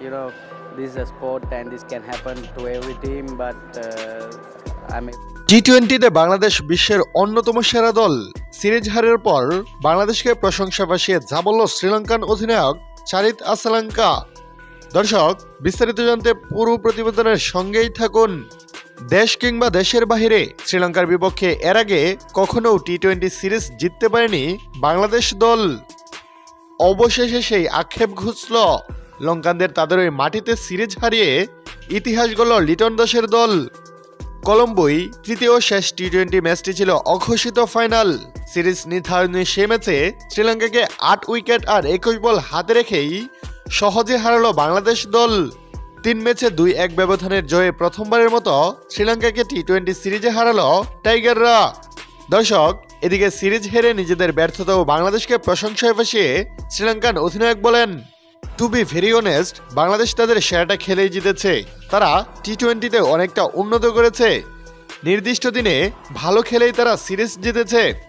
you know, this is a sport and this can happen to every team. But I mean, টি-টোয়েন্টিতে Bangladesh বিশ্বের অন্যতম সেরা দল। Series হারের পর বাংলাদেশকে প্রশংসা ভাসিয়ে যা বলল শ্রীলঙ্কান অধিনায়ক চারিত আসালাঙ্কা। দর্শক, বিস্তারিত জানতে পুরো প্রতিবেদনের সঙ্গেই থাকুন। দেশ কিংবা দেশের বাহিরে শ্রীলঙ্কার বিপক্ষে এর আগে কখনো টি-টোয়েন্টি সিরিজ জিততে পারেনি বাংলাদেশ দল। অবশেষে সেই আক্ষেপ ঘুচল লঙ্কানদের। তাদের ওই মাটিতে সিরিজ হারিয়ে ইতিহাস গড়ল লিটন দাসের দল। কলম্বোয় তৃতীয় শেষ টি-টোয়েন্টি ম্যাচটি ছিল অঘোষিত ফাইনাল। সিরিজ নির্ধারণী সে ম্যাচে শ্রীলঙ্কাকে ৮ উইকেট আর ২১ বল হাতে রেখেই সহজে হারালো বাংলাদেশ দল। ৩ ম্যাচে ২-১ ব্যবধানের জয়ে প্রথমবারের মতো শ্রীলঙ্কাকে টি-টোয়েন্টি সিরিজে হারালো টাইগাররা। দর্শক, এদিকে সিরিজ হেরে নিজেদের ব্যর্থতা ও বাংলাদেশকে প্রশংসায় ভাসিয়ে শ্রীলঙ্কান অধিনায়ক বলেন, to be very honest, Bangladesh তাদের সেরাটা খেলেই জিতেছে। তারা টি-টোয়েন্টিতে অনেকটা উন্নত করেছে। নির্দিষ্ট দিনে ভালো খেলেই তারা সিরিজ জিতেছে।